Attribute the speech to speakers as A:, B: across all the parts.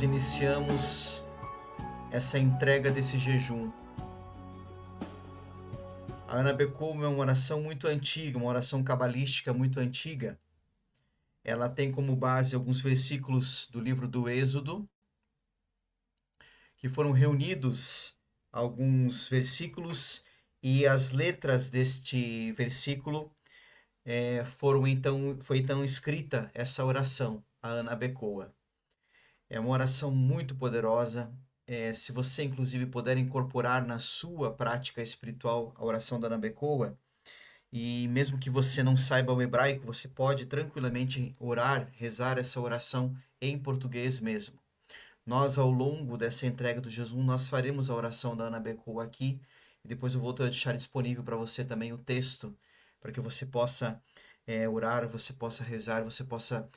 A: Iniciamos essa entrega desse jejum. A Ana Bekoa é uma oração muito antiga, uma oração cabalística muito antiga. Ela tem como base alguns versículos do livro do Êxodo, que foram reunidos alguns versículos e as letras deste versículo foi então escrita essa oração, a Ana Bekoa. É uma oração muito poderosa. Se você, inclusive, puder incorporar na sua prática espiritual a oração da Ana Bekoa, e mesmo que você não saiba o hebraico, você pode tranquilamente orar, rezar essa oração em português mesmo. Nós, ao longo dessa entrega do jejum, nós faremos a oração da Ana Bekoa aqui, e depois eu vou deixar disponível para você também o texto, para que você possa orar, você possa rezar, você possa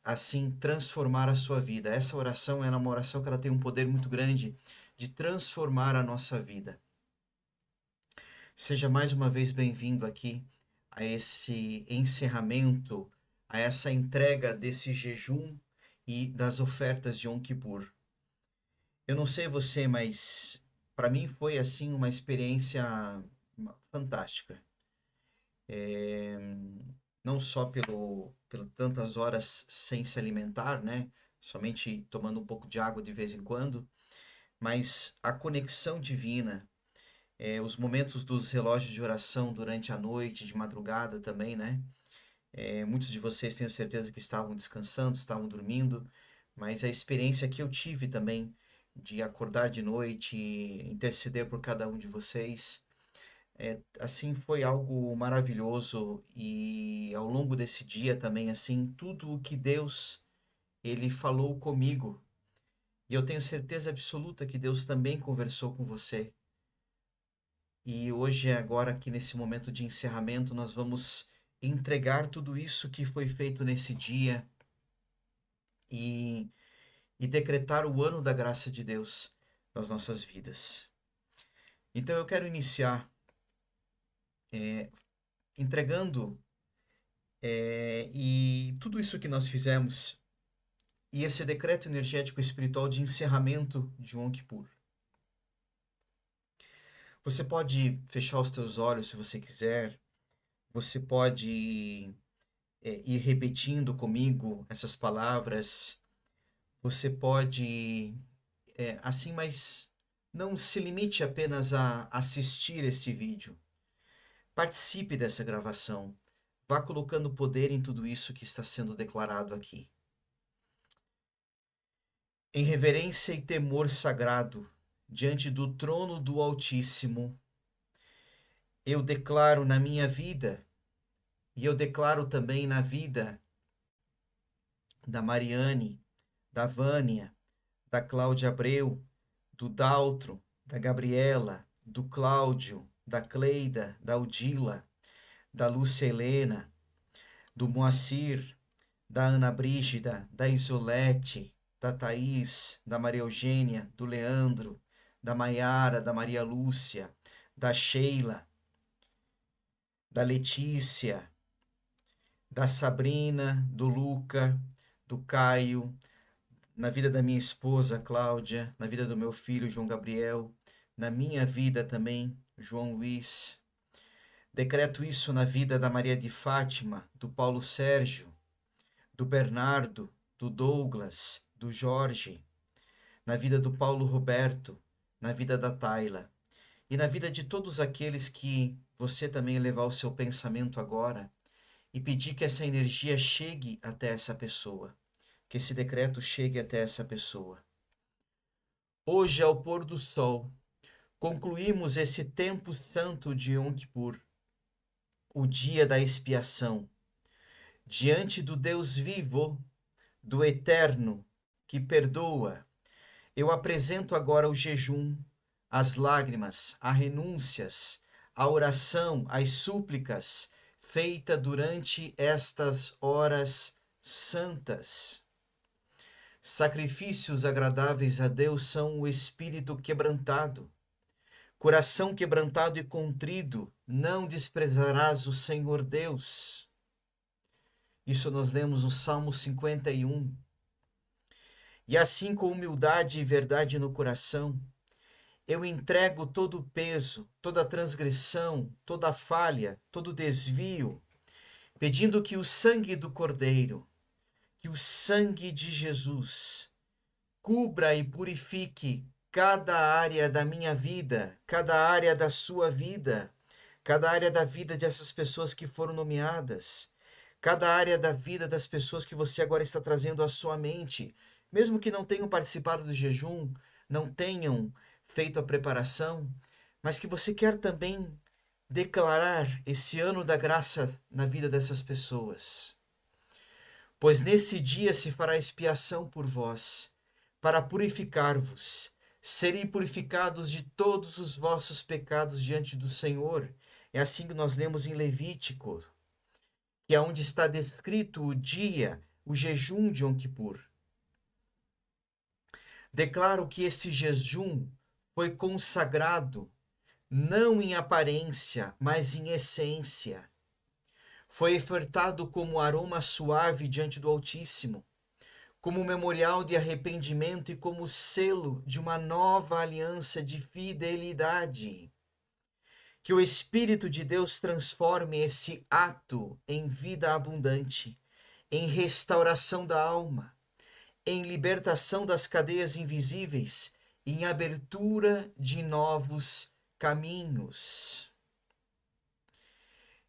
A: assim transformar a sua vida. Essa oração é uma oração que ela tem um poder muito grande de transformar a nossa vida. Seja mais uma vez bem-vindo aqui a esse encerramento, a essa entrega desse jejum e das ofertas de Yom Kippur. Eu não sei você, mas para mim foi assim uma experiência fantástica. Não só pelo tantas horas sem se alimentar, né? Somente tomando um pouco de água de vez em quando, mas a conexão divina, os momentos dos relógios de oração durante a noite, de madrugada também, né? Muitos de vocês tenho certeza que estavam descansando, estavam dormindo, mas a experiência que eu tive também de acordar de noite, interceder por cada um de vocês, assim foi algo maravilhoso. E ao longo desse dia também, assim, tudo o que Deus ele falou comigo, e eu tenho certeza absoluta que Deus também conversou com você. E hoje, agora aqui nesse momento de encerramento, nós vamos entregar tudo isso que foi feito nesse dia e, e decretar o ano da graça de Deus nas nossas vidas. Então eu quero iniciar entregando e tudo isso que nós fizemos e esse decreto energético espiritual de encerramento de Yom Kippur. Você pode fechar os teus olhos se você quiser, você pode ir repetindo comigo essas palavras, você pode, assim, mas não se limite apenas a assistir este vídeo. Participe dessa gravação. Vá colocando poder em tudo isso que está sendo declarado aqui. Em reverência e temor sagrado, diante do trono do Altíssimo, eu declaro na minha vida, e eu declaro também na vida da Mariane, da Vânia, da Cláudia Abreu, do Daltro, da Gabriela, do Cláudio, da Cleida, da Odila, da Lúcia Helena, do Moacir, da Ana Brígida, da Isolete, da Thaís, da Maria Eugênia, do Leandro, da Maiara, da Maria Lúcia, da Sheila, da Letícia, da Sabrina, do Luca, do Caio, na vida da minha esposa Cláudia, na vida do meu filho João Gabriel, na minha vida também, João Luiz. Decreto isso na vida da Maria de Fátima, do Paulo Sérgio, do Bernardo, do Douglas, do Jorge, na vida do Paulo Roberto, na vida da Tayla e na vida de todos aqueles que você também levar o seu pensamento agora e pedir que essa energia chegue até essa pessoa, que esse decreto chegue até essa pessoa. Hoje, ao pôr do sol, concluímos esse tempo santo de Yom Kippur, o dia da expiação, diante do Deus vivo, do Eterno, que perdoa. Eu apresento agora o jejum, as lágrimas, as renúncias, a oração, as súplicas, feita durante estas horas santas. Sacrifícios agradáveis a Deus são o espírito quebrantado. Coração quebrantado e contrido, não desprezarás o Senhor Deus. Isso nós lemos no Salmo 51. E assim, com humildade e verdade no coração, eu entrego todo o peso, toda a transgressão, toda a falha, todo o desvio, pedindo que o sangue do Cordeiro, que o sangue de Jesus, cubra e purifique cada área da minha vida, cada área da sua vida, cada área da vida dessas pessoas que foram nomeadas, cada área da vida das pessoas que você agora está trazendo à sua mente, mesmo que não tenham participado do jejum, não tenham feito a preparação, mas que você quer também declarar esse ano da graça na vida dessas pessoas. Pois nesse dia se fará expiação por vós, para purificar-vos, serem purificados de todos os vossos pecados diante do Senhor. É assim que nós lemos em Levítico, que é onde está descrito o dia, o jejum de Yom Kippur. Declaro que esse jejum foi consagrado não em aparência, mas em essência. Foi ofertado como aroma suave diante do Altíssimo, como memorial de arrependimento e como selo de uma nova aliança de fidelidade. Que o Espírito de Deus transforme esse ato em vida abundante, em restauração da alma, em libertação das cadeias invisíveis, em abertura de novos caminhos.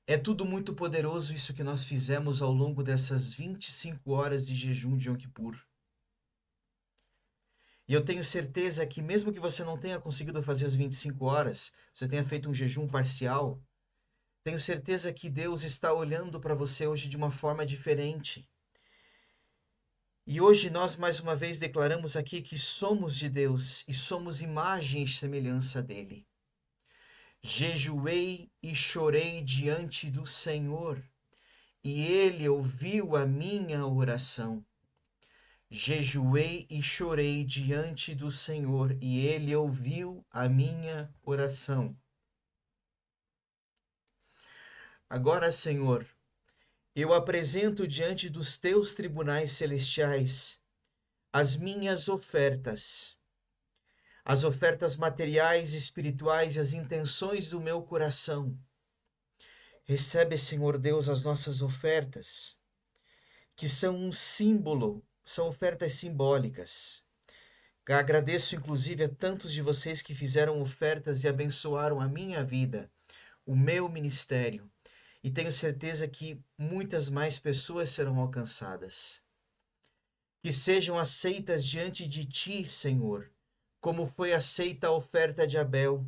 A: É tudo muito poderoso isso que nós fizemos ao longo dessas 25 horas de jejum de Yom Kippur. E eu tenho certeza que mesmo que você não tenha conseguido fazer as 25 horas, você tenha feito um jejum parcial, tenho certeza que Deus está olhando para você hoje de uma forma diferente. E hoje nós mais uma vez declaramos aqui que somos de Deus e somos imagem e semelhança dele. Jejuei e chorei diante do Senhor, e ele ouviu a minha oração. Jejuei e chorei diante do Senhor, e ele ouviu a minha oração. Agora, Senhor, eu apresento diante dos teus tribunais celestiais as minhas ofertas, as ofertas materiais, espirituais, as intenções do meu coração. Recebe, Senhor Deus, as nossas ofertas, que são um símbolo, são ofertas simbólicas. Agradeço, inclusive, a tantos de vocês que fizeram ofertas e abençoaram a minha vida, o meu ministério. E tenho certeza que muitas mais pessoas serão alcançadas. Que sejam aceitas diante de ti, Senhor, como foi aceita a oferta de Abel,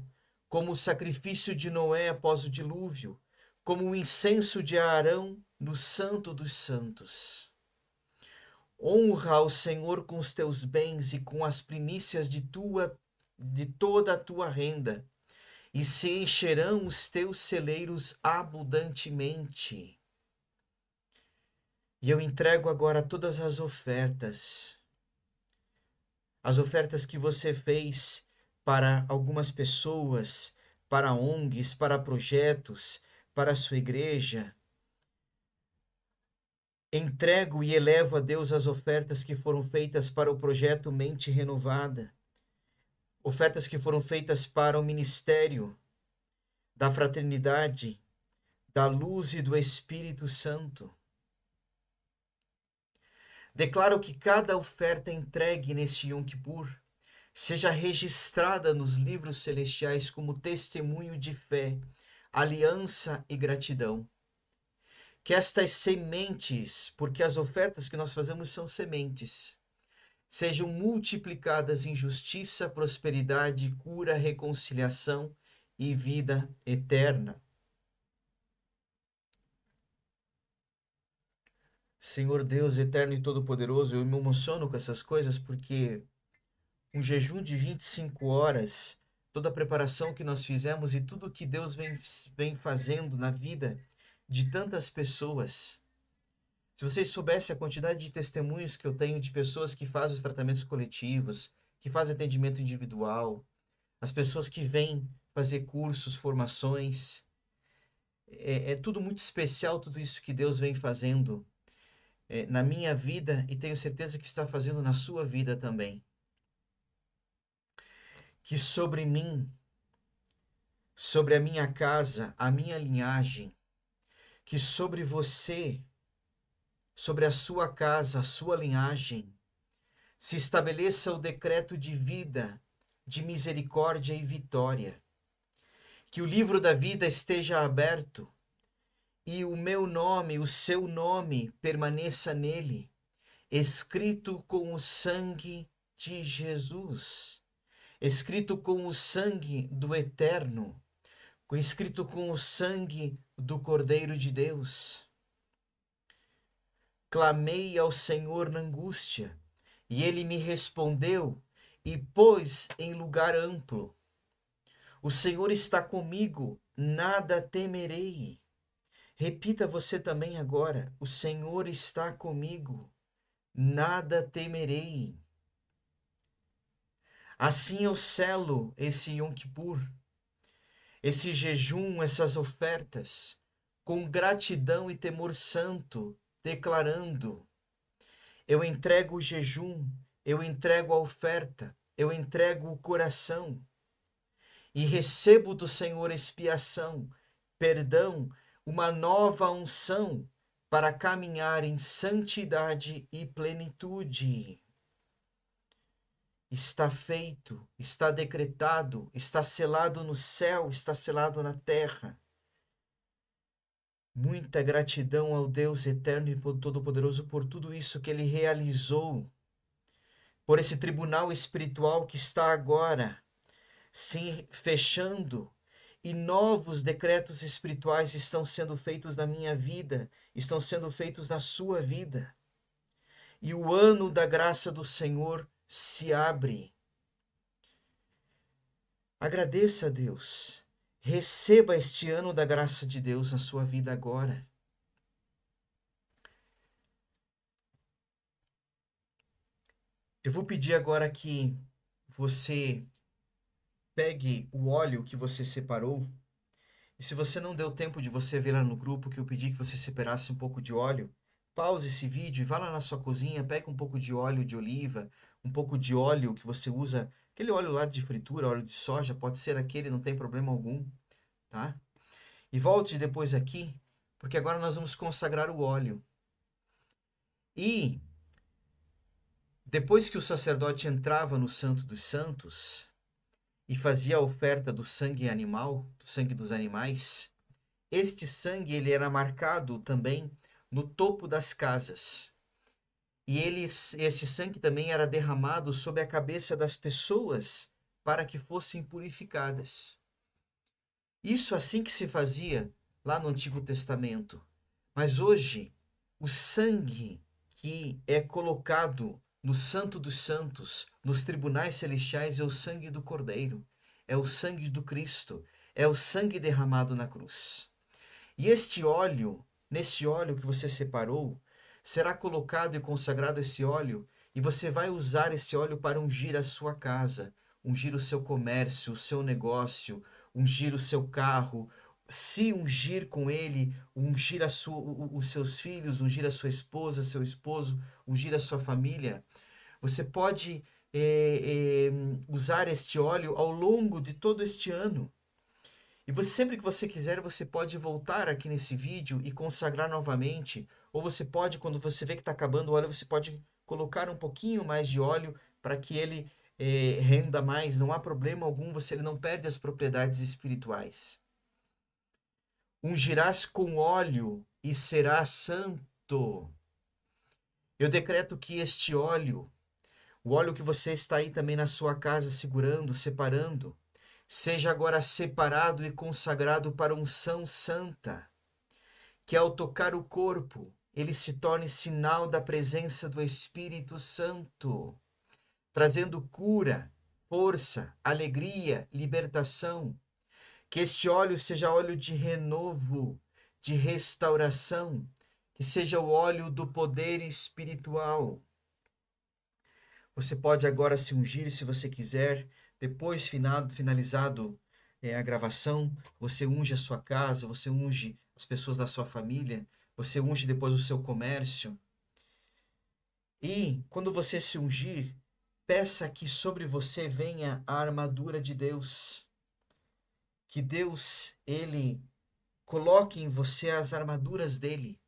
A: como o sacrifício de Noé após o dilúvio, como o incenso de Arão no Santo dos Santos. Honra ao Senhor com os teus bens e com as primícias de toda a tua renda, e se encherão os teus celeiros abundantemente. E eu entrego agora todas as ofertas que você fez para algumas pessoas, para ONGs, para projetos, para a sua igreja. Entrego e elevo a Deus as ofertas que foram feitas para o projeto Mente Renovada, ofertas que foram feitas para o ministério da fraternidade, da luz e do Espírito Santo. Declaro que cada oferta entregue neste Yom Kippur seja registrada nos livros celestiais como testemunho de fé, aliança e gratidão. Que estas sementes, porque as ofertas que nós fazemos são sementes, sejam multiplicadas em justiça, prosperidade, cura, reconciliação e vida eterna. Senhor Deus eterno e todo-poderoso, eu me emociono com essas coisas porque um jejum de 25 horas, toda a preparação que nós fizemos e tudo que Deus vem fazendo na vida de tantas pessoas. Se vocês soubessem a quantidade de testemunhos que eu tenho de pessoas que fazem os tratamentos coletivos, que fazem atendimento individual, as pessoas que vêm fazer cursos, formações, é tudo muito especial, tudo isso que Deus vem fazendo na minha vida e tenho certeza que está fazendo na sua vida também. Que sobre mim, sobre a minha casa, a minha linhagem, que sobre você, sobre a sua casa, a sua linhagem, se estabeleça o decreto de vida, de misericórdia e vitória. Que o livro da vida esteja aberto e o meu nome, o seu nome, permaneça nele, escrito com o sangue de Jesus, escrito com o sangue do Eterno, escrito com o sangue do Cordeiro de Deus. Clamei ao Senhor na angústia, e ele me respondeu e pôs em lugar amplo. O Senhor está comigo, nada temerei. Repita você também agora: o Senhor está comigo, nada temerei. Assim eu selo esse Yom Kippur, esse jejum, essas ofertas, com gratidão e temor santo, declarando: eu entrego o jejum, eu entrego a oferta, eu entrego o coração e recebo do Senhor expiação, perdão, uma nova unção para caminhar em santidade e plenitude. Está feito, está decretado, está selado no céu, está selado na terra. Muita gratidão ao Deus eterno e todo-poderoso por tudo isso que ele realizou, por esse tribunal espiritual que está agora se fechando e novos decretos espirituais estão sendo feitos na minha vida, estão sendo feitos na sua vida. E o ano da graça do Senhor se abre. Agradeça a Deus. Receba este ano da graça de Deus na sua vida agora. Eu vou pedir agora que você pegue o óleo que você separou. E se você não deu tempo de você ver lá no grupo que eu pedi que você separasse um pouco de óleo, pause esse vídeo e vá lá na sua cozinha, pegue um pouco de óleo de oliva, um pouco de óleo que você usa, aquele óleo lá de fritura, óleo de soja, pode ser aquele, não tem problema algum, tá? E volte depois aqui, porque agora nós vamos consagrar o óleo. E depois que o sacerdote entrava no Santo dos Santos e fazia a oferta do sangue animal, do sangue dos animais, este sangue ele era marcado também no topo das casas. E este sangue também era derramado sobre a cabeça das pessoas para que fossem purificadas. Isso assim que se fazia lá no Antigo Testamento. Mas hoje, o sangue que é colocado no Santo dos Santos, nos tribunais celestiais, é o sangue do Cordeiro, é o sangue do Cristo, é o sangue derramado na cruz. E este óleo, nesse óleo que você separou, será colocado e consagrado esse óleo, e você vai usar esse óleo para ungir a sua casa, ungir o seu comércio, o seu negócio, ungir o seu carro, se ungir com ele, ungir os seus filhos, ungir a sua esposa, seu esposo, ungir a sua família. Você pode usar este óleo ao longo de todo este ano. E você, sempre que você quiser, você pode voltar aqui nesse vídeo e consagrar novamente. Ou você pode, quando você vê que está acabando o óleo, você pode colocar um pouquinho mais de óleo para que ele renda mais. Não há problema algum, ele não perde as propriedades espirituais. Ungirás com óleo e serás santo. Eu decreto que este óleo, o óleo que você está aí também na sua casa segurando, separando, seja agora separado e consagrado para unção santa, que ao tocar o corpo, ele se torne sinal da presença do Espírito Santo, trazendo cura, força, alegria, libertação. Que este óleo seja óleo de renovo, de restauração, que seja o óleo do poder espiritual. Você pode agora se ungir se você quiser. Depois, finalizado a gravação, você unge a sua casa, você unge as pessoas da sua família, você unge depois o seu comércio. E quando você se ungir, peça que sobre você venha a armadura de Deus. Que Deus, ele coloque em você as armaduras dele.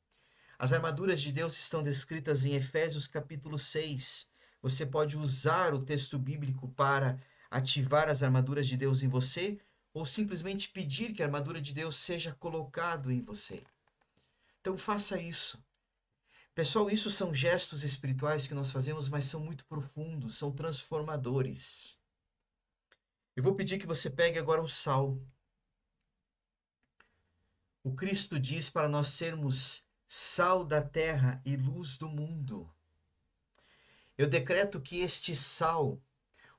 A: As armaduras de Deus estão descritas em Efésios capítulo 6. Você pode usar o texto bíblico para ativar as armaduras de Deus em você, ou simplesmente pedir que a armadura de Deus seja colocado em você. Então faça isso. Pessoal, isso são gestos espirituais que nós fazemos, mas são muito profundos, são transformadores. Eu vou pedir que você pegue agora o sal. O Cristo diz para nós sermos sal da terra e luz do mundo. Eu decreto que este sal,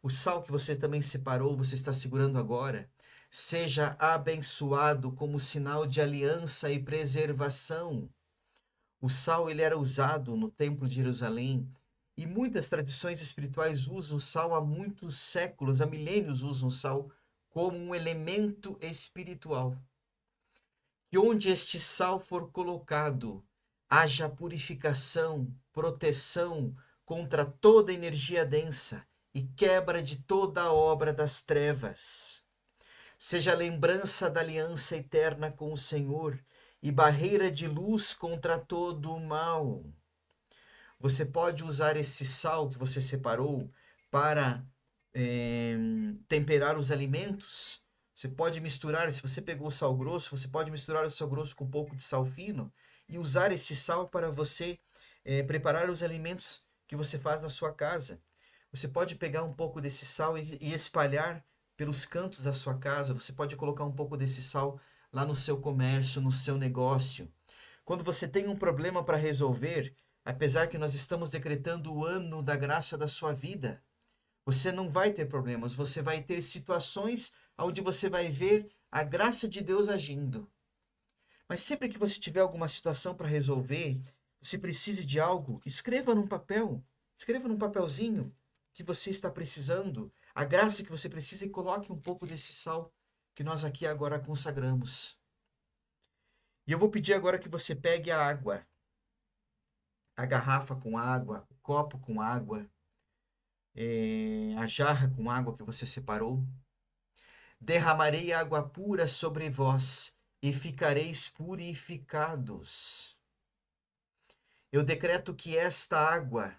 A: o sal que você também separou, você está segurando agora, seja abençoado como sinal de aliança e preservação. O sal ele era usado no Templo de Jerusalém e muitas tradições espirituais usam o sal há muitos séculos, há milênios usam o sal como um elemento espiritual. Que onde este sal for colocado, haja purificação, proteção contra toda energia densa e quebra de toda a obra das trevas. Seja lembrança da aliança eterna com o Senhor e barreira de luz contra todo o mal. Você pode usar esse sal que você separou para temperar os alimentos. Você pode misturar, se você pegou sal grosso, você pode misturar o sal grosso com um pouco de sal fino e usar esse sal para você preparar os alimentos que você faz na sua casa. Você pode pegar um pouco desse sal e espalhar pelos cantos da sua casa. Você pode colocar um pouco desse sal lá no seu comércio, no seu negócio. Quando você tem um problema para resolver, apesar que nós estamos decretando o ano da graça da sua vida, você não vai ter problemas, você vai ter situações onde você vai ver a graça de Deus agindo. Mas sempre que você tiver alguma situação para resolver, se precise de algo, escreva num papel, escreva num papelzinho que você está precisando, a graça que você precisa e coloque um pouco desse sal que nós aqui agora consagramos. E eu vou pedir agora que você pegue a água, a garrafa com água, o copo com água, a jarra com água que você separou. Derramarei água pura sobre vós e ficareis purificados. Eu decreto que esta água,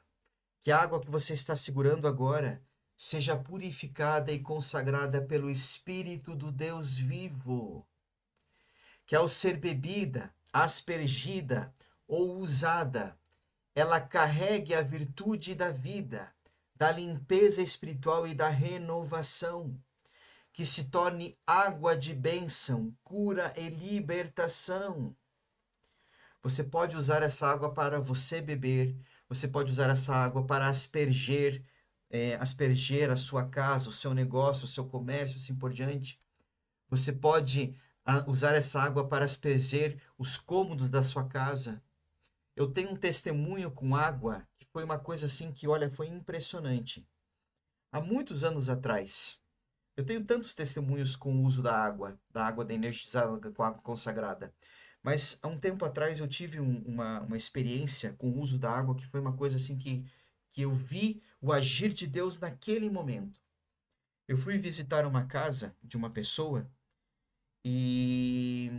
A: que a água que você está segurando agora, seja purificada e consagrada pelo Espírito do Deus vivo. Que ao ser bebida, aspergida ou usada, ela carregue a virtude da vida, da limpeza espiritual e da renovação, que se torne água de bênção, cura e libertação. Você pode usar essa água para você beber, você pode usar essa água para asperger, asperger a sua casa, o seu negócio, o seu comércio, assim por diante. Você pode usar essa água para asperger os cômodos da sua casa. Eu tenho um testemunho com água que foi uma coisa assim que, olha, foi impressionante. Há muitos anos atrás, eu tenho tantos testemunhos com o uso da água da energizada, com a água consagrada. Mas há um tempo atrás eu tive uma experiência com o uso da água que foi uma coisa assim que eu vi o agir de Deus naquele momento. Eu fui visitar uma casa de uma pessoa e,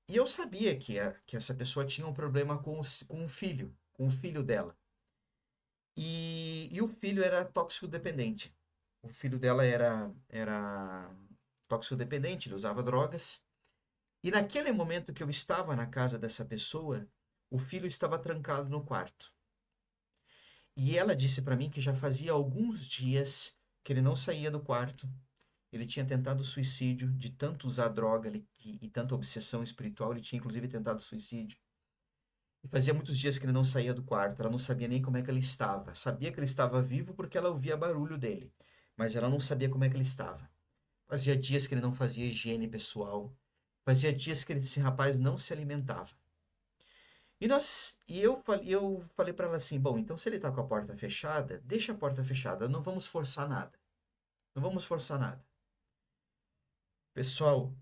A: e eu sabia que essa pessoa tinha um problema com o filho dela. E o filho era toxicodependente. O filho dela era toxicodependente, ele usava drogas. E naquele momento que eu estava na casa dessa pessoa, o filho estava trancado no quarto. E ela disse para mim que já fazia alguns dias que ele não saía do quarto. Ele tinha tentado suicídio de tanto usar droga e tanta obsessão espiritual, ele tinha inclusive tentado suicídio. E fazia muitos dias que ele não saía do quarto, ela não sabia nem como é que ele estava. Sabia que ele estava vivo porque ela ouvia barulho dele, mas ela não sabia como é que ele estava. Fazia dias que ele não fazia higiene pessoal. Fazia dias que esse rapaz não se alimentava. Eu falei para ela assim, bom, então se ele está com a porta fechada, deixa a porta fechada, não vamos forçar nada. Não vamos forçar nada. Pessoal,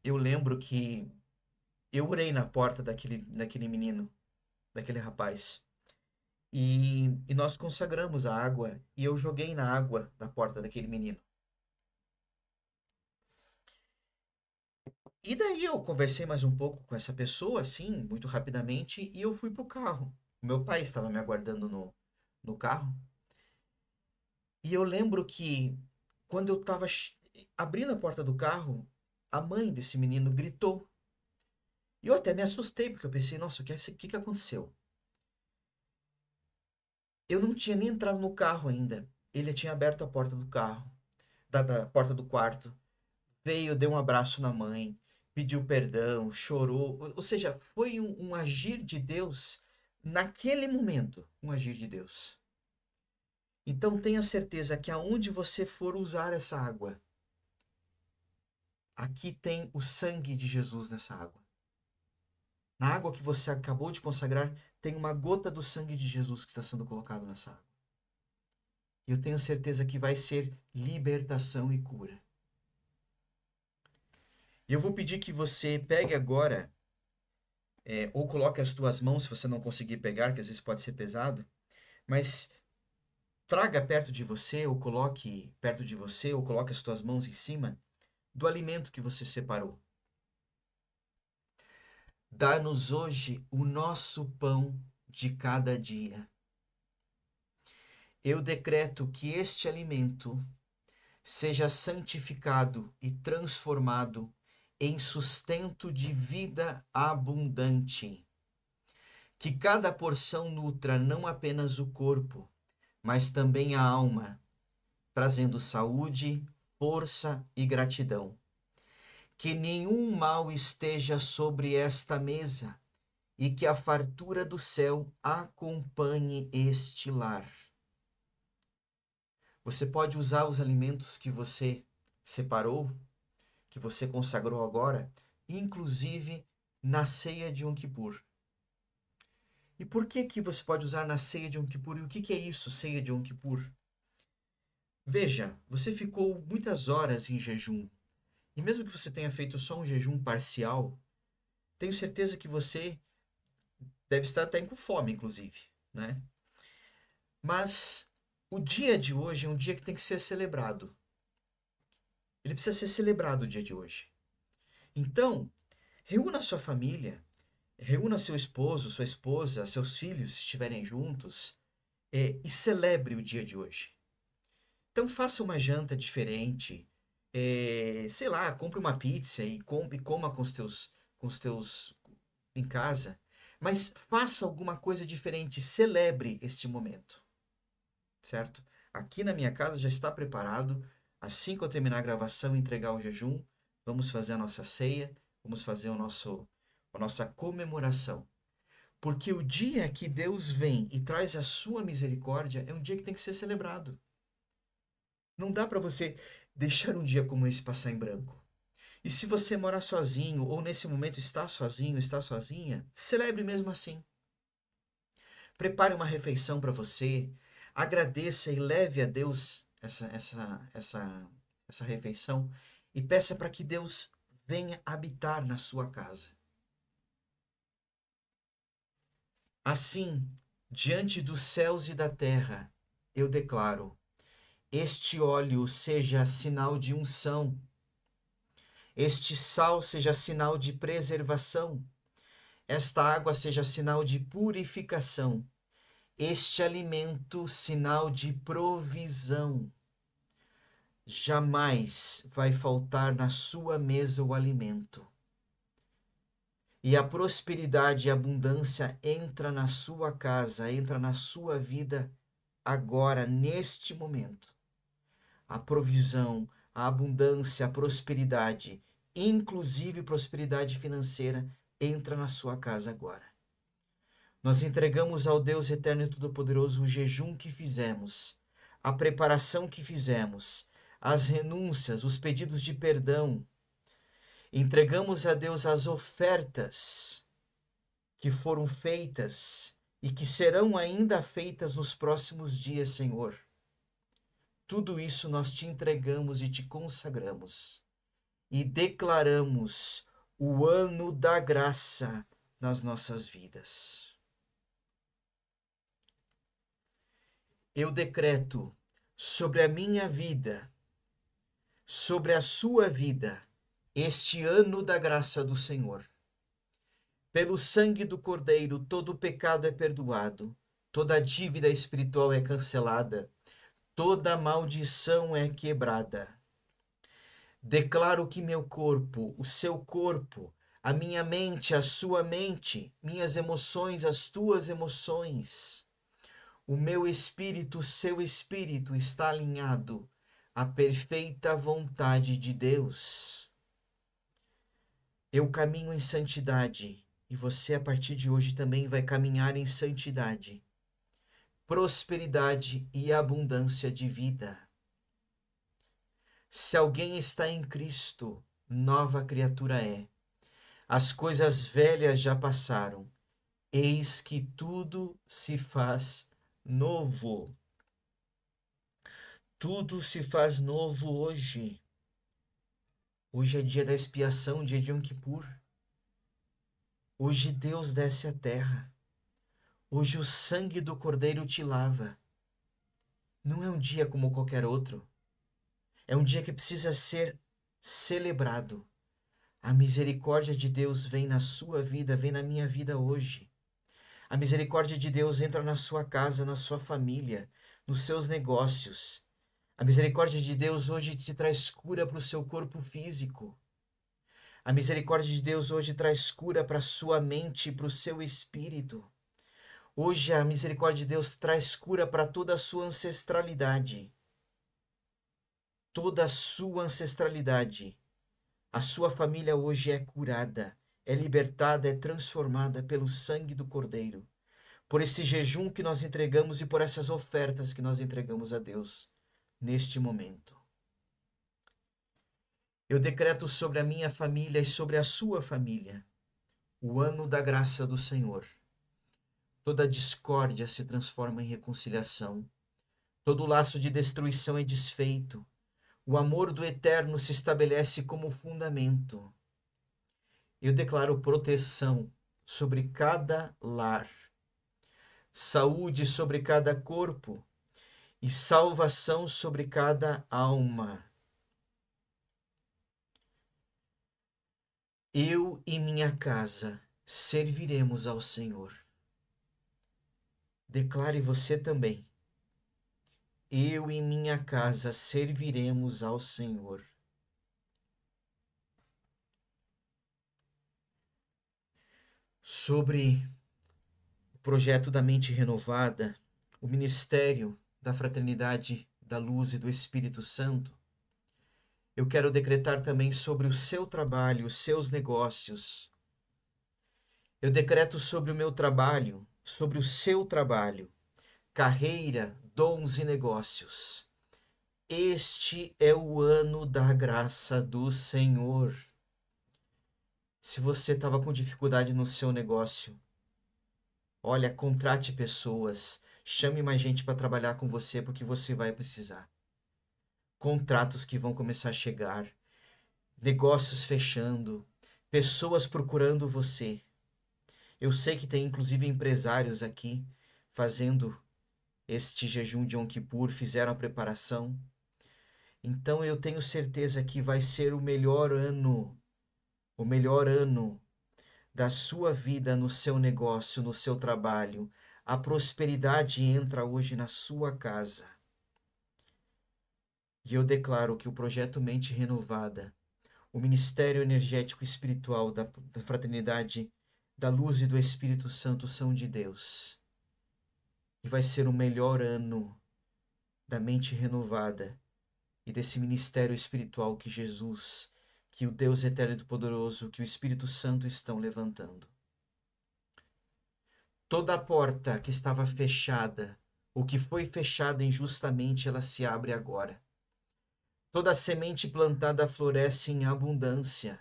A: eu lembro que eu orei na porta daquele menino, daquele rapaz. E nós consagramos a água e eu joguei na água da porta daquele menino. E daí eu conversei mais um pouco com essa pessoa, assim, muito rapidamente, e eu fui pro carro. O meu pai estava me aguardando no carro. E eu lembro que quando eu estava abrindo a porta do carro, a mãe desse menino gritou. E eu até me assustei, porque eu pensei, nossa, o que aconteceu? Eu não tinha nem entrado no carro ainda. Ele tinha aberto a porta do carro, da porta do quarto. Veio, deu um abraço na mãe, pediu perdão, chorou. Ou seja, foi um agir de Deus naquele momento, um agir de Deus. Então tenha certeza que aonde você for usar essa água, aqui tem o sangue de Jesus nessa água. Na água que você acabou de consagrar, tem uma gota do sangue de Jesus que está sendo colocado nessa água. E eu tenho certeza que vai ser libertação e cura. E eu vou pedir que você pegue agora, ou coloque as tuas mãos, se você não conseguir pegar, que às vezes pode ser pesado, mas traga perto de você, ou coloque perto de você, ou coloque as tuas mãos em cima do alimento que você separou. Dá-nos hoje o nosso pão de cada dia. Eu decreto que este alimento seja santificado e transformado em sustento de vida abundante. Que cada porção nutra não apenas o corpo, mas também a alma, trazendo saúde, força e gratidão. Que nenhum mal esteja sobre esta mesa e que a fartura do céu acompanhe este lar. Você pode usar os alimentos que você separou, que você consagrou agora, inclusive na ceia de Yom Kippur. E por que você pode usar na ceia de Yom Kippur? E o que é isso, ceia de Yom Kippur? Veja, você ficou muitas horas em jejum. E mesmo que você tenha feito só um jejum parcial, tenho certeza que você deve estar até com fome, inclusive, né? Mas o dia de hoje é um dia que tem que ser celebrado. Ele precisa ser celebrado o dia de hoje. Então, reúna sua família, reúna seu esposo, sua esposa, seus filhos, se estiverem juntos, e celebre o dia de hoje. Então, faça uma janta diferente, sei lá, compre uma pizza e coma com os teus em casa, mas faça alguma coisa diferente, celebre este momento, certo? Aqui na minha casa já está preparado. Assim que eu terminar a gravação e entregar o jejum, vamos fazer a nossa ceia, vamos fazer a nossa comemoração. Porque o dia que Deus vem e traz a sua misericórdia é um dia que tem que ser celebrado. Não dá para você deixar um dia como esse passar em branco. E se você mora sozinho ou nesse momento está sozinho, está sozinha, celebre mesmo assim. Prepare uma refeição para você, agradeça e leve a Deus essa refeição e peça para que Deus venha habitar na sua casa. Assim, diante dos céus e da terra, eu declaro: este óleo seja sinal de unção, este sal seja sinal de preservação, esta água seja sinal de purificação, este alimento sinal de provisão. Jamais vai faltar na sua mesa o alimento. E a prosperidade e a abundância entra na sua casa, entra na sua vida agora, neste momento. A provisão, a abundância, a prosperidade, inclusive prosperidade financeira, entra na sua casa agora. Nós entregamos ao Deus eterno e todo-poderoso o jejum que fizemos, a preparação que fizemos, as renúncias, os pedidos de perdão. Entregamos a Deus as ofertas que foram feitas e que serão ainda feitas nos próximos dias, Senhor. Tudo isso nós te entregamos e te consagramos e declaramos o ano da graça nas nossas vidas. Eu decreto sobre a minha vida, sobre a sua vida, este ano da graça do Senhor. Pelo sangue do Cordeiro, todo o pecado é perdoado, toda dívida espiritual é cancelada, toda maldição é quebrada. Declaro que meu corpo, o seu corpo, a minha mente, a sua mente, minhas emoções, as tuas emoções, o meu espírito, o seu espírito está alinhado à perfeita vontade de Deus. Eu caminho em santidade e você, a partir de hoje, também vai caminhar em santidade, prosperidade e abundância de vida. Se alguém está em Cristo, nova criatura é. As coisas velhas já passaram, eis que tudo se faz novo. Tudo se faz novo hoje. Hoje é dia da expiação, dia de Yom Kippur. Hoje Deus desce à terra. Hoje o sangue do Cordeiro te lava. Não é um dia como qualquer outro. É um dia que precisa ser celebrado. A misericórdia de Deus vem na sua vida, vem na minha vida hoje. A misericórdia de Deus entra na sua casa, na sua família, nos seus negócios. A misericórdia de Deus hoje te traz cura para o seu corpo físico. A misericórdia de Deus hoje traz cura para a sua mente e para o seu espírito. Hoje a misericórdia de Deus traz cura para toda a sua ancestralidade. Toda a sua ancestralidade. A sua família hoje é curada, é libertada, é transformada pelo sangue do Cordeiro. Por esse jejum que nós entregamos e por essas ofertas que nós entregamos a Deus neste momento. Eu decreto sobre a minha família e sobre a sua família o ano da graça do Senhor. Toda discórdia se transforma em reconciliação. Todo laço de destruição é desfeito. O amor do Eterno se estabelece como fundamento. Eu declaro proteção sobre cada lar, saúde sobre cada corpo e salvação sobre cada alma. Eu e minha casa serviremos ao Senhor. Declare você também. Eu e minha casa serviremos ao Senhor. Sobre o projeto da Mente Renovada, o Ministério da Fraternidade da Luz e do Espírito Santo, eu quero decretar também sobre o seu trabalho, os seus negócios. Eu decreto sobre o meu trabalho, sobre o seu trabalho, carreira, dons e negócios. Este é o ano da graça do Senhor. Se você estava com dificuldade no seu negócio, olha, contrate pessoas, chame mais gente para trabalhar com você, porque você vai precisar. Contratos que vão começar a chegar, negócios fechando, pessoas procurando você. Eu sei que tem inclusive empresários aqui fazendo este jejum de Yom Kippur, fizeram a preparação. Então eu tenho certeza que vai ser o melhor ano da sua vida, no seu negócio, no seu trabalho. A prosperidade entra hoje na sua casa. E eu declaro que o projeto Mente Renovada, o Ministério Energético Espiritual da Fraternidade da Luz e do Espírito Santo são de Deus. E vai ser o melhor ano da Mente Renovada e desse ministério espiritual que Jesus, que o Deus Eterno e Poderoso, que o Espírito Santo estão levantando. Toda a porta que estava fechada, ou que foi fechada injustamente, ela se abre agora. Toda a semente plantada floresce em abundância.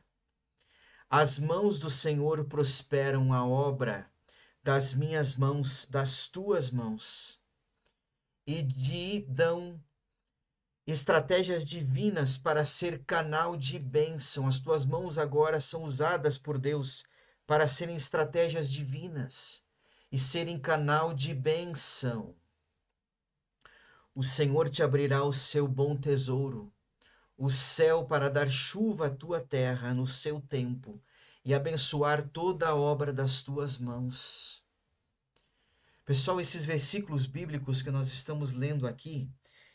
A: As mãos do Senhor prosperam a obra das minhas mãos, das tuas mãos, e te dão estratégias divinas para ser canal de bênção. As tuas mãos agora são usadas por Deus para serem estratégias divinas e serem canal de bênção. O Senhor te abrirá o seu bom tesouro, o céu para dar chuva à tua terra no seu tempo e abençoar toda a obra das tuas mãos. Pessoal, esses versículos bíblicos que nós estamos lendo aqui,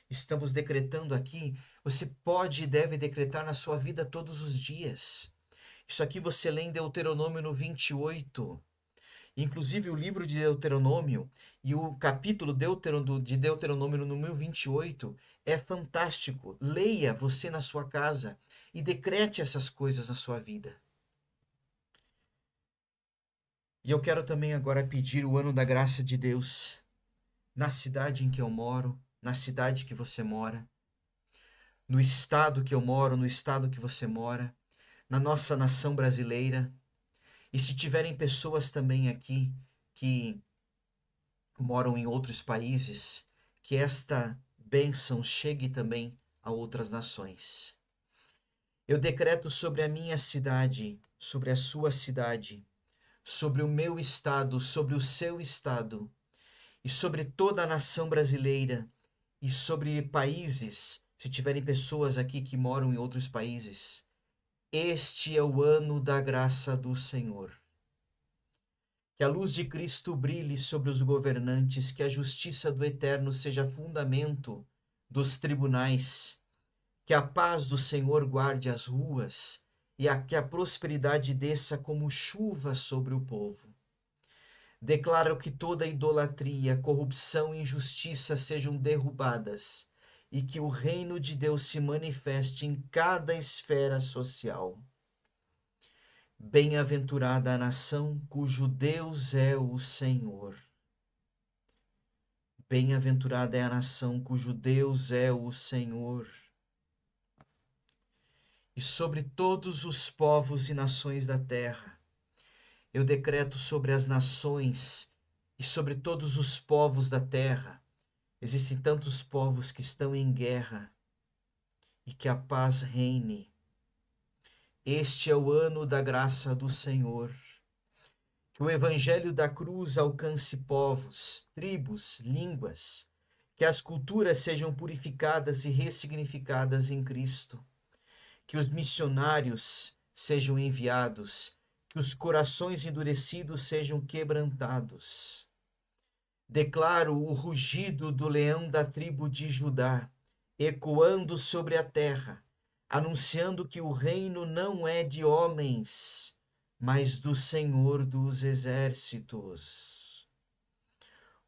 A: estamos decretando aqui, você pode e deve decretar na sua vida todos os dias. Isso aqui você lê em Deuteronômio no 28. Inclusive o livro de Deuteronômio e o capítulo de Deuteronômio no número 28 é fantástico. Leia você na sua casa e decrete essas coisas na sua vida. E eu quero também agora pedir o ano da graça de Deus na cidade em que eu moro, na cidade que você mora, no estado que eu moro, no estado que você mora, na nossa nação brasileira. E se tiverem pessoas também aqui que moram em outros países, que esta bênção chegue também a outras nações. Eu decreto sobre a minha cidade, sobre a sua cidade, sobre o meu estado, sobre o seu estado, e sobre toda a nação brasileira, e sobre países, se tiverem pessoas aqui que moram em outros países. Este é o ano da graça do Senhor. Que a luz de Cristo brilhe sobre os governantes, que a justiça do Eterno seja fundamento dos tribunais, que a paz do Senhor guarde as ruas e que a prosperidade desça como chuva sobre o povo. Declaro que toda idolatria, corrupção e injustiça sejam derrubadas e que o reino de Deus se manifeste em cada esfera social. Bem-aventurada a nação cujo Deus é o Senhor. Bem-aventurada é a nação cujo Deus é o Senhor. E sobre todos os povos e nações da terra, eu decreto sobre as nações e sobre todos os povos da terra. Existem tantos povos que estão em guerra, e que a paz reine. Este é o ano da graça do Senhor. Que o evangelho da cruz alcance povos, tribos, línguas, que as culturas sejam purificadas e ressignificadas em Cristo, que os missionários sejam enviados, que os corações endurecidos sejam quebrantados. Declaro o rugido do leão da tribo de Judá, ecoando sobre a terra, anunciando que o reino não é de homens, mas do Senhor dos exércitos.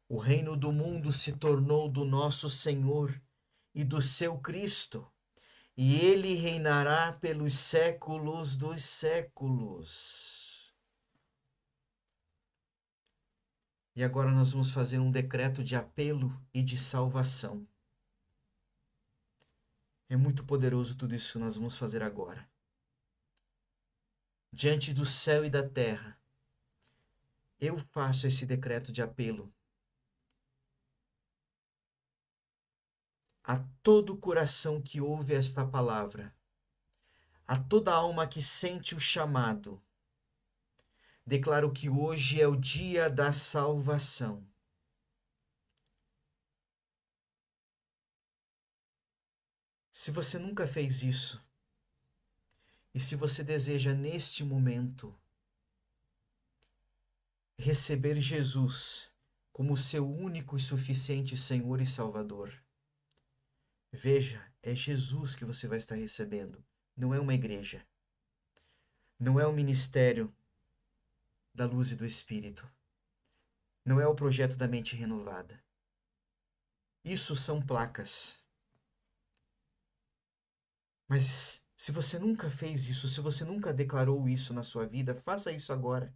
A: O reino do mundo se tornou do nosso Senhor e do seu Cristo, e ele reinará pelos séculos dos séculos. E agora nós vamos fazer um decreto de apelo e de salvação. É muito poderoso tudo isso que nós vamos fazer agora. Diante do céu e da terra, eu faço esse decreto de apelo a todo coração que ouve esta palavra, a toda alma que sente o chamado. Declaro que hoje é o dia da salvação. Se você nunca fez isso, e se você deseja neste momento receber Jesus como seu único e suficiente Senhor e Salvador, veja, é Jesus que você vai estar recebendo, não é uma igreja, não é o ministério da luz e do Espírito, não é o projeto da mente renovada. Isso são placas. Mas se você nunca fez isso, se você nunca declarou isso na sua vida, faça isso agora.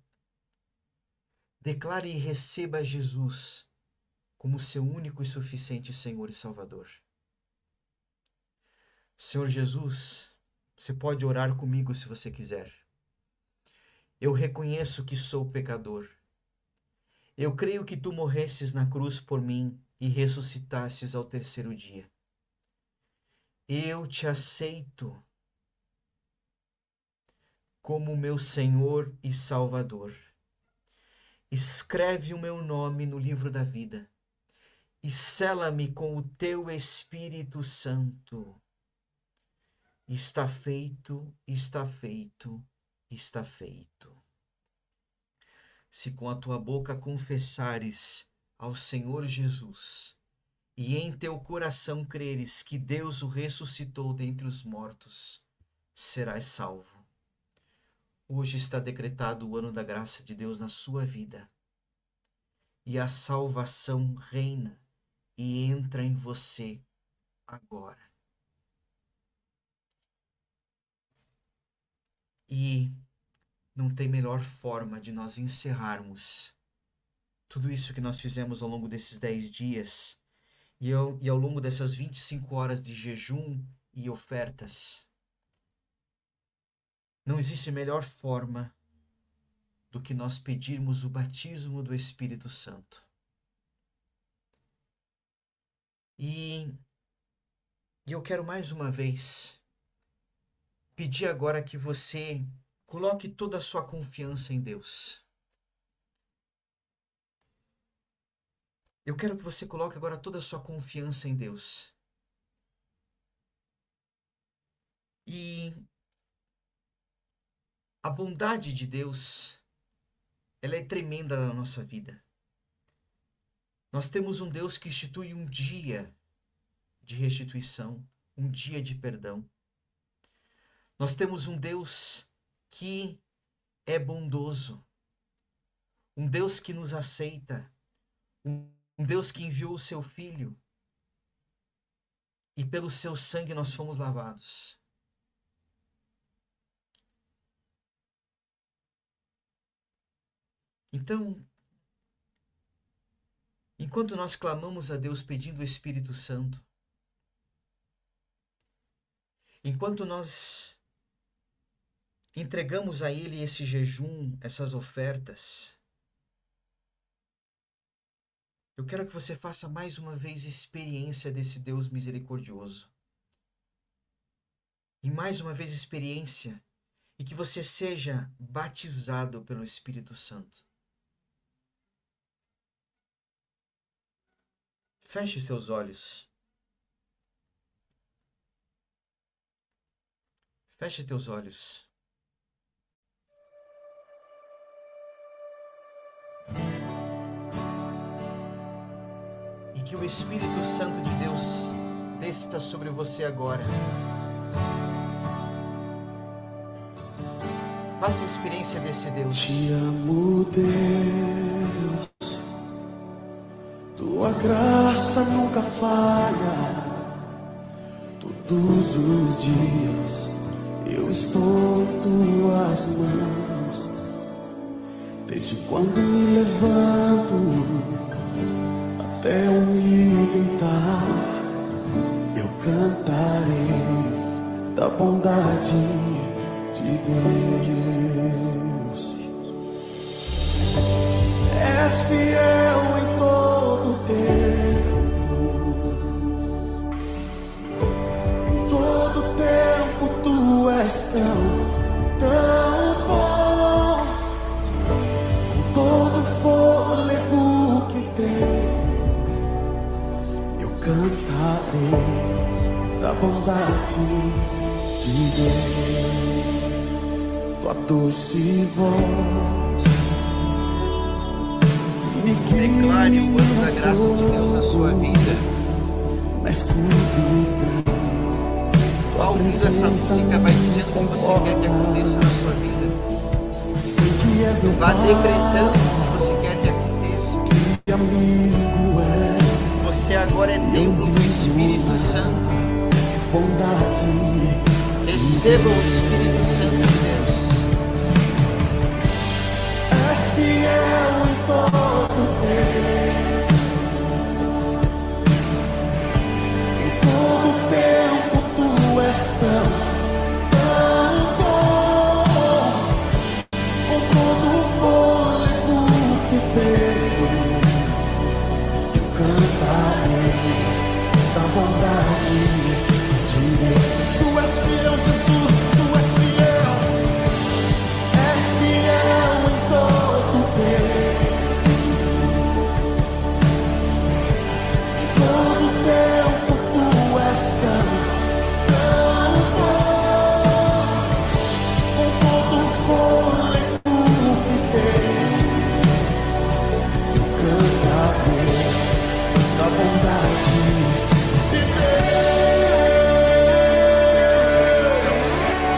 A: Declare e receba Jesus como seu único e suficiente Senhor e Salvador. Senhor Jesus, você pode orar comigo se você quiser. Eu reconheço que sou pecador. Eu creio que tu morresses na cruz por mim e ressuscitasses ao terceiro dia. Eu te aceito como meu Senhor e Salvador. Escreve o meu nome no livro da vida e sela-me com o teu Espírito Santo. Está feito, está feito, está feito. Se com a tua boca confessares ao Senhor Jesus e em teu coração creres que Deus o ressuscitou dentre os mortos, serás salvo. Hoje está decretado o ano da graça de Deus na sua vida. E a salvação reina e entra em você agora. E não tem melhor forma de nós encerrarmos tudo isso que nós fizemos ao longo desses 10 dias e ao longo dessas 25 horas de jejum e ofertas. Não existe melhor forma do que nós pedirmos o batismo do Espírito Santo. E E eu quero mais uma vez pedir agora que você coloque toda a sua confiança em Deus. Eu quero que você coloque agora toda a sua confiança em Deus. E a bondade de Deus, ela é tremenda na nossa vida. Nós temos um Deus que institui um dia de restituição, um dia de perdão. Nós temos um Deus que é bondoso, um Deus que nos aceita, um Deus que enviou o seu Filho e pelo seu sangue nós fomos lavados. Então, enquanto nós clamamos a Deus pedindo o Espírito Santo, enquanto nós entregamos a Ele esse jejum, essas ofertas, eu quero que você faça mais uma vez experiência desse Deus misericordioso. E mais uma vez experiência e que você seja batizado pelo Espírito Santo. Feche os teus olhos. Feche teus olhos. E que o Espírito Santo de Deus desça sobre você agora. Faça a experiência desse Deus.
B: Te amo, Deus. Tua graça nunca falha. Todos os dias eu estou em tuas mãos. Desde quando me levanto até eu me deitar, eu cantarei da bondade de Deus. És fiel em todo tempo. Em todo tempo tu és tão bom. Com todo o fôlego que tens, eu cantarei da bondade de Deus. Tua doce voz me
A: Declare o ano da graça de Deus na sua vida.
B: na escuridão.
A: Ao ouvir essa música, vai dizendo o que você quer que aconteça na sua vida.
B: Sei que és meu
A: Vá decretando o que você quer que aconteça.
B: Pai, amigo é
A: Você agora é templo do Espírito Santo.
B: bondade.
A: Receba o Espírito Santo de Deus.
B: És fiel em todo tempo. Em todo tempo tu és tão bom. Com todo o fôlego que tenho, eu cantarei da bondade de Deus. Tu és fiel, Jesus, tu és fiel. És fiel em todo tempo. Em todo tempo tu és tão bom. Com todo o fôlego que tenho, eu cantarei da bondade de Deus.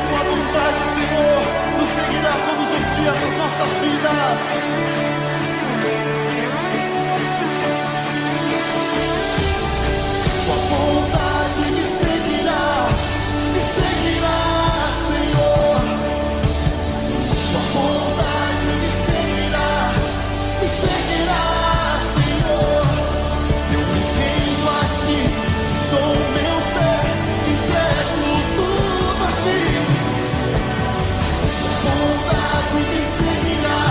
B: Tua bondade, Senhor, nos seguirá todos os dias das nossas vidas. Tua bondade me seguirá, Senhor. Tua bondade me seguirá, Senhor. Eu me rendo a ti, te dou o meu ser, entrego tudo a ti. Tua bondade me seguirá,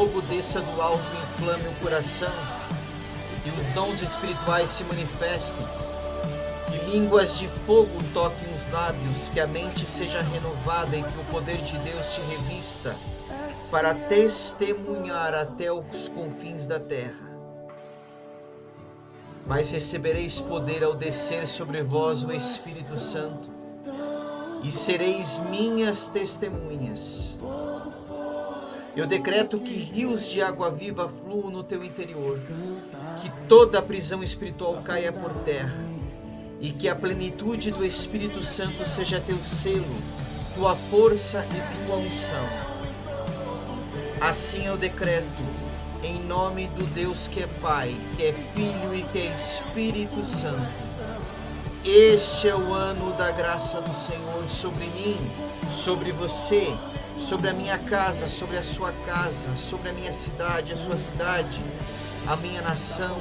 A: fogo desça do alto e inflame o coração, e os dons espirituais se manifestem, que línguas de fogo toquem os lábios, que a mente seja renovada e que o poder de Deus te revista para testemunhar até os confins da terra. Mas recebereis poder ao descer sobre vós o Espírito Santo, e sereis minhas testemunhas. Eu decreto que rios de água viva fluam no teu interior, que toda a prisão espiritual caia por terra, e que a plenitude do Espírito Santo seja teu selo, tua força e tua unção. Assim eu decreto, em nome do Deus que é Pai, que é Filho e que é Espírito Santo. Este é o ano da graça do Senhor sobre mim, sobre você, sobre a minha casa, sobre a sua casa, sobre a minha cidade, a sua cidade, a minha nação,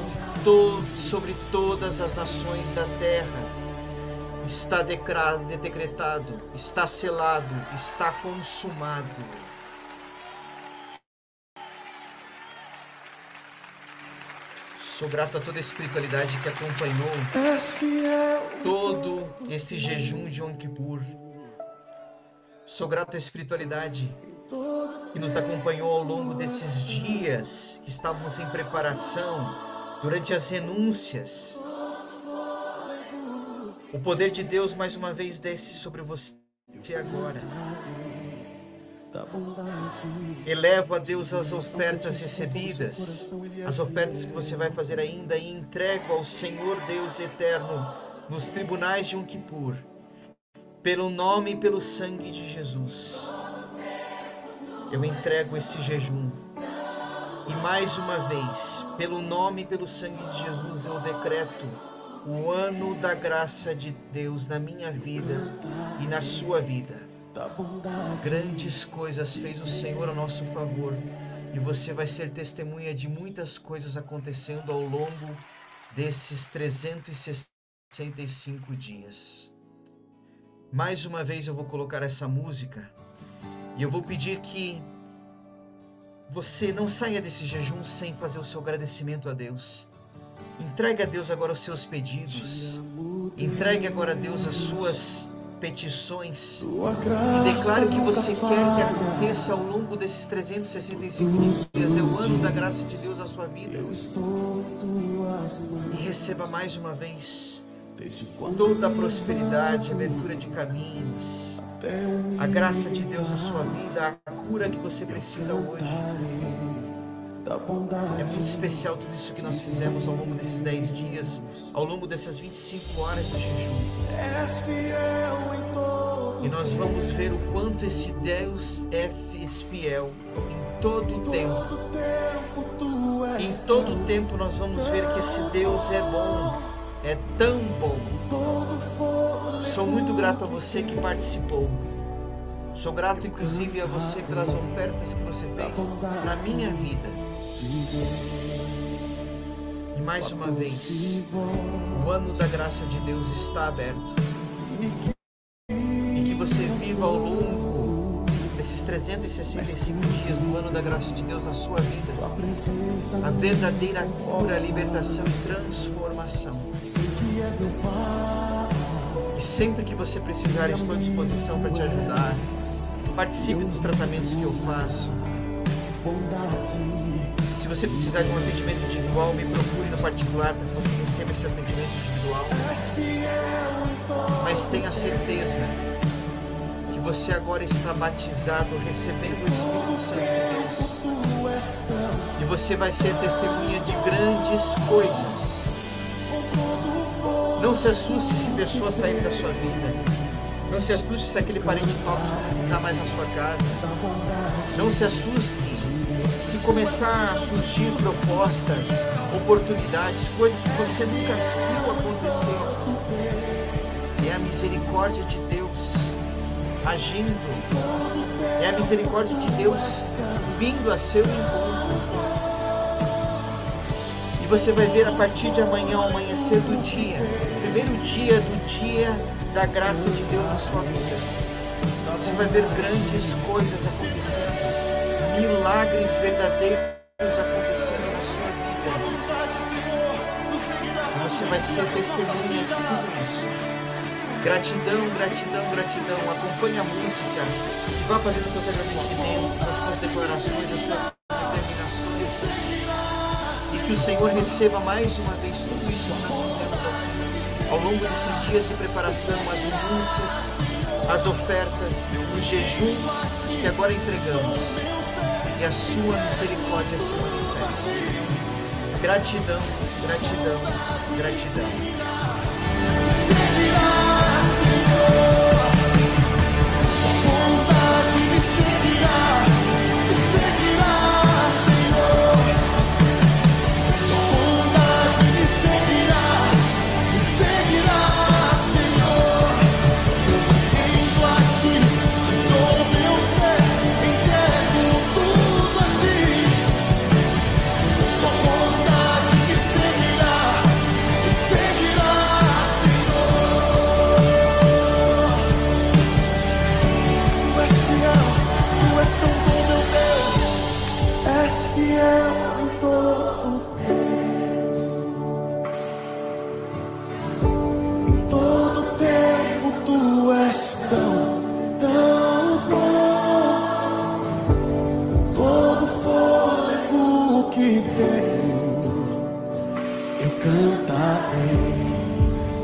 A: sobre todas as nações da terra. Está decretado, está selado, está consumado. Sou grato a toda a espiritualidade que acompanhou todo esse jejum de Yom Kippur. Sou grato à espiritualidade que nos acompanhou ao longo desses dias que estávamos em preparação, durante as renúncias. O poder de Deus mais uma vez desce sobre você agora. Elevo a Deus as ofertas recebidas, as ofertas que você vai fazer ainda, e entrego ao Senhor Deus eterno nos tribunais de Yom Kippur, pelo nome e pelo sangue de Jesus. Eu entrego esse jejum. E mais uma vez, pelo nome e pelo sangue de Jesus, eu decreto o ano da graça de Deus na minha vida e na sua vida. Grandes coisas fez o Senhor a nosso favor, e você vai ser testemunha de muitas coisas acontecendo ao longo desses 365 dias. Mais uma vez eu vou colocar essa música, e eu vou pedir que você não saia desse jejum sem fazer o seu agradecimento a Deus. Entregue a Deus agora os seus pedidos, entregue agora a Deus as suas petições, e declare o que você quer que aconteça ao longo desses 365 dias. É o ano da graça de Deus na sua vida. E receba mais uma vez toda a prosperidade, abertura de caminhos, a graça de Deus na sua vida, a cura que você precisa hoje. É muito especial tudo isso que nós fizemos ao longo desses 10 dias, ao longo dessas 25 horas de jejum. E nós vamos ver o quanto esse Deus é fiel em todo o tempo. Em todo o tempo nós vamos ver que esse Deus é bom, é tão bom. Sou muito grato a você que participou. Sou grato inclusive a você pelas ofertas que você fez na minha vida. E mais uma vez, o ano da graça de Deus está aberto. E que você viva ao longo desses 365 dias do ano da graça de Deus na sua vida a verdadeira cura, libertação e transformação. E sempre que você precisar, estou à disposição para te ajudar. Participe dos tratamentos que eu faço. Se você precisar de um atendimento individual, me procure no particular para que você receba esse atendimento individual. Mas tenha certeza que você agora está batizado, recebendo o Espírito Santo de Deus. E você vai ser testemunha de grandes coisas. Não se assuste se pessoas saírem da sua vida. Não se assuste se aquele parente tóxico não pisar mais na sua casa. Não se assuste se começar a surgir propostas, oportunidades, coisas que você nunca viu acontecer. É a misericórdia de Deus agindo. É a misericórdia de Deus vindo a seu encontro. E você vai ver a partir de amanhã, ao amanhecer do dia, o primeiro dia do dia da graça de Deus na sua vida. Você vai ver grandes coisas acontecendo. milagres verdadeiros acontecendo na sua vida. Você vai ser testemunha de tudo isso. Gratidão, gratidão, gratidão. Acompanhe a música. Vá fazendo os seus agradecimentos, as suas declarações, as suas determinações. E que o Senhor receba mais uma vez tudo isso que nós fizemos ao longo desses dias de preparação, as minúcias, as ofertas, o jejum que agora entregamos. E a sua misericórdia se manifeste. Gratidão, gratidão, gratidão.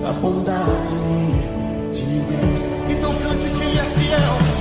B: A bondade de Deus. Então cante que Ele é fiel.